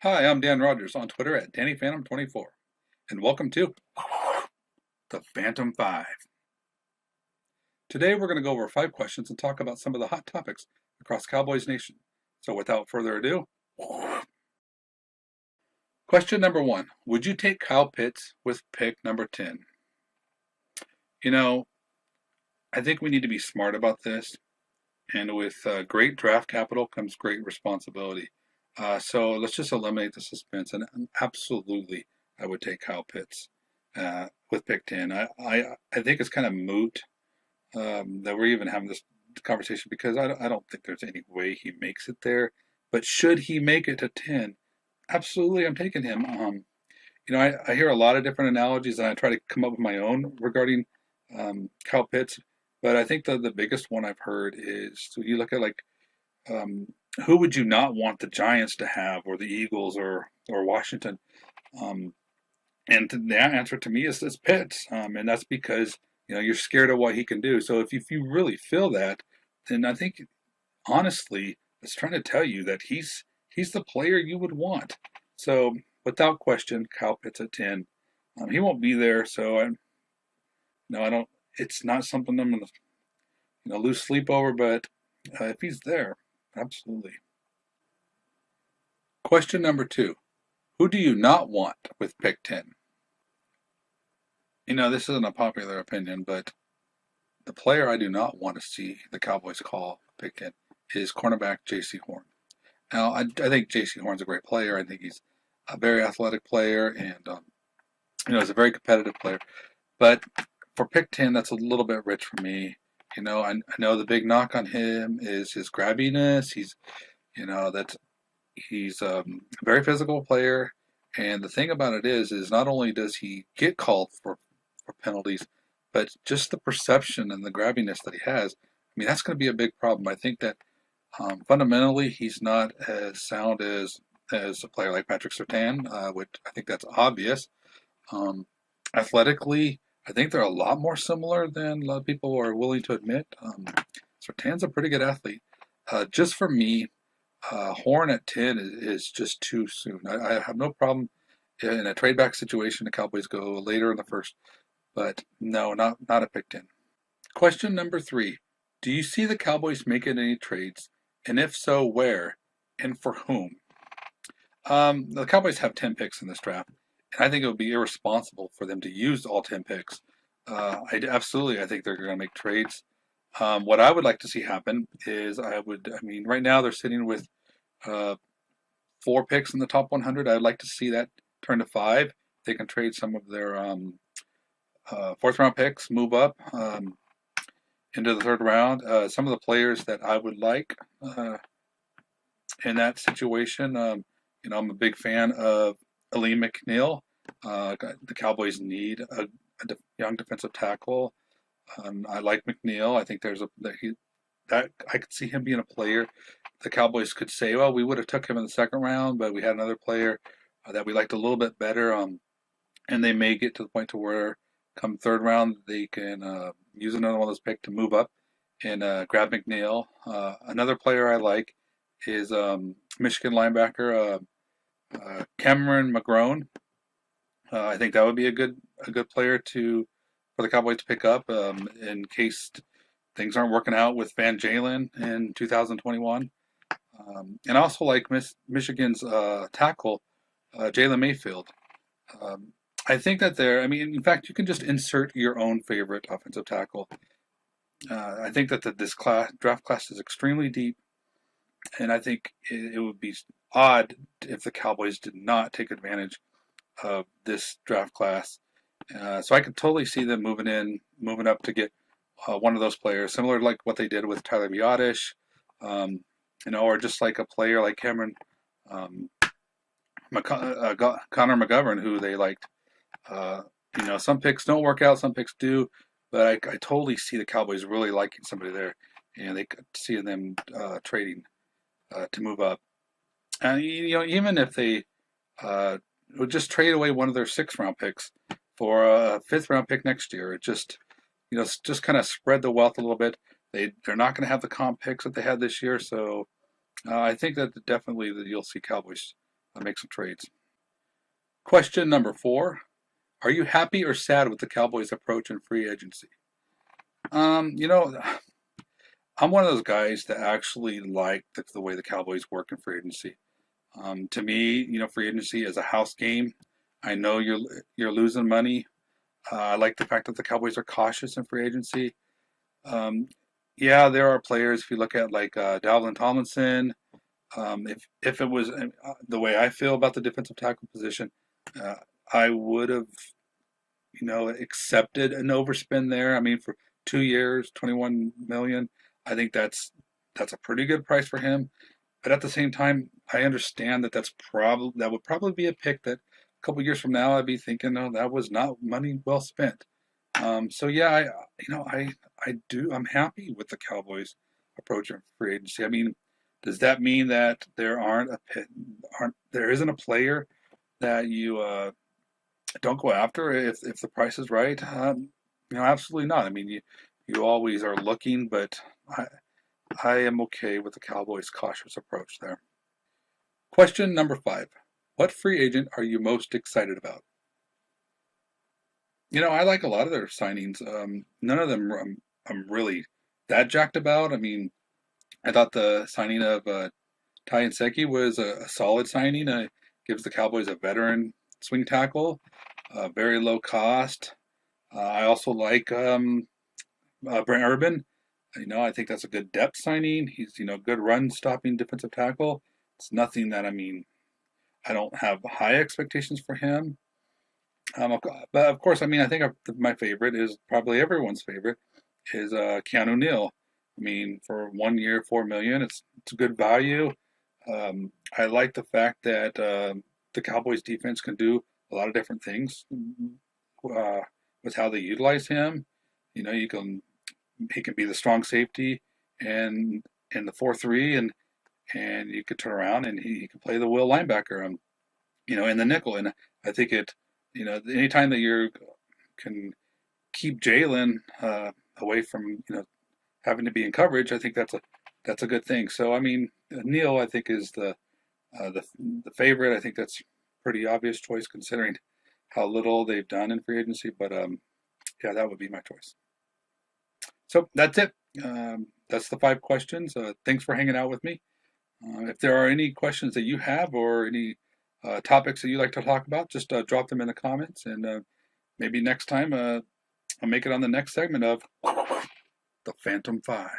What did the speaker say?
Hi, I'm Dan Rogers on Twitter at DannyPhantom24, and welcome to the Phantom 5. Today we're going to go over 5 questions and talk about some of the hot topics across Cowboys Nation. So without further ado, question number 1. Would you take Kyle Pitts with pick number 10? You know, I think we need to be smart about this, and with great draft capital comes great responsibility. So let's just eliminate the suspense, and absolutely I would take Kyle Pitts with pick 10. I think it's kind of moot that we're even having this conversation because I don't think there's any way he makes it there. But should he make it to 10, absolutely I'm taking him. I hear a lot of different analogies and I try to come up with my own regarding Kyle Pitts. But I think the biggest one I've heard is, so you look at um, who would you not want the Giants to have, or the Eagles, or Washington? Um, and the answer to me is Pitts, and that's because you're scared of what he can do. So if you really feel that, then I think honestly it's trying to tell you that he's the player you would want. So without question, Kyle Pitts at 10. He won't be there, so I don't. It's not something I'm gonna lose sleep over. But if he's there, absolutely. Question number 2: who do you not want with pick 10? This isn't a popular opinion, but the player I do not want to see the Cowboys call pick 10 is cornerback J.C. Horn. Now, I think J.C. Horn's a great player. I think he's a very athletic player, and he's a very competitive player. But for pick 10, that's a little bit rich for me. I know the big knock on him is his grabbiness. He's a very physical player, and the thing about it is not only does he get called for penalties, but just the perception and the grabbiness that he has. I mean, that's going to be a big problem. I think that fundamentally he's not as sound as a player like Patrick Surtain, which I think that's obvious. Athletically, I think they're a lot more similar than a lot of people are willing to admit. Surtain's a pretty good athlete. Just for me, Horn at 10 is just too soon. I have no problem in a trade back situation. The Cowboys go later in the first, but no, not a pick 10. Question number 3: do you see the Cowboys making any trades, and if so, where and for whom? The Cowboys have 10 picks in this draft, and I think it would be irresponsible for them to use all 10 picks. I think they're going to make trades. What I would like to see happen is right now they're sitting with 4 picks in the top 100. I'd like to see that turn to 5. They can trade some of their 4th round picks, move up into the 3rd round. Some of the players that I would like in that situation, I'm a big fan of Aleem McNeil. The Cowboys need a young defensive tackle. I like McNeil. I think I could see him being a player. The Cowboys could say, well, we would have took him in the 2nd round, but we had another player that we liked a little bit better. And they may get to the point to where come 3rd round, they can use another one of those picks to move up and grab McNeil. Another player I like is Michigan linebacker Cameron McGrone. I think that would be a good player for the Cowboys to pick up in case things aren't working out with Van Jalen in 2021. And I also like Michigan's tackle Jalen Mayfield. I think that in fact, you can just insert your own favorite offensive tackle. I think that this draft class is extremely deep, and I think it would be odd if the Cowboys did not take advantage of this draft class. So I could totally see them moving up to get one of those players, similar to like what they did with Tyler Biadasz, or just like a player like Cameron Connor McGovern, who they liked. Some picks don't work out, some picks do, but I totally see the Cowboys really liking somebody there, and they could see them trading to move up. And even if they would just trade away one of their 6th round picks for a 5th round pick next year, it just kind of spread the wealth a little bit. They're not going to have the comp picks that they had this year, so I think that definitely that you'll see Cowboys make some trades. Question number 4. Are you happy or sad with the Cowboys' approach in free agency? You know, I'm one of those guys that actually like the way the Cowboys work in free agency. To me, free agency is a house game. I know you're losing money. I like the fact that the Cowboys are cautious in free agency. Um, yeah, there are players. If you look at like Dalvin Tomlinson, if it was the way I feel about the defensive tackle position, uh, I would have accepted an overspend there. I mean, for 2 years, 21 million, I think that's a pretty good price for him. But at the same time, I understand that that would probably be a pick that a couple years from now I'd be thinking, no, that was not money well spent. So yeah, I'm happy with the Cowboys' approach in free agency. I mean, does that mean that there isn't a player that you don't go after if the price is right? Absolutely not. I mean, you always are looking, but I am okay with the Cowboys' cautious approach there. Question number 5. What free agent are you most excited about? I like a lot of their signings. None of them I'm really that jacked about. I mean, I thought the signing of Ty Nsekhe was a solid signing. Gives the Cowboys a veteran swing tackle, very low cost. I also like Brent Urban. I think that's a good depth signing. He's good run stopping defensive tackle. It's nothing that I don't have high expectations for him. But of course, I think my favorite is probably everyone's favorite is Keanu Neal. I mean, for 1 year, 4 million, it's a good value. I like the fact that the Cowboys defense can do a lot of different things with how they utilize him. He can be the strong safety and in the 4-3, and you could turn around and he can play the will linebacker, in the nickel. And I think anytime that you can keep Jalen away from having to be in coverage, I think that's a good thing. So I mean, Neal I think is the favorite. I think that's pretty obvious choice considering how little they've done in free agency. But yeah, that would be my choice. So that's it. That's the 5 questions. Thanks for hanging out with me. If there are any questions that you have or any topics that you'd like to talk about, just drop them in the comments, and maybe next time I'll make it on the next segment of the Phantom 5.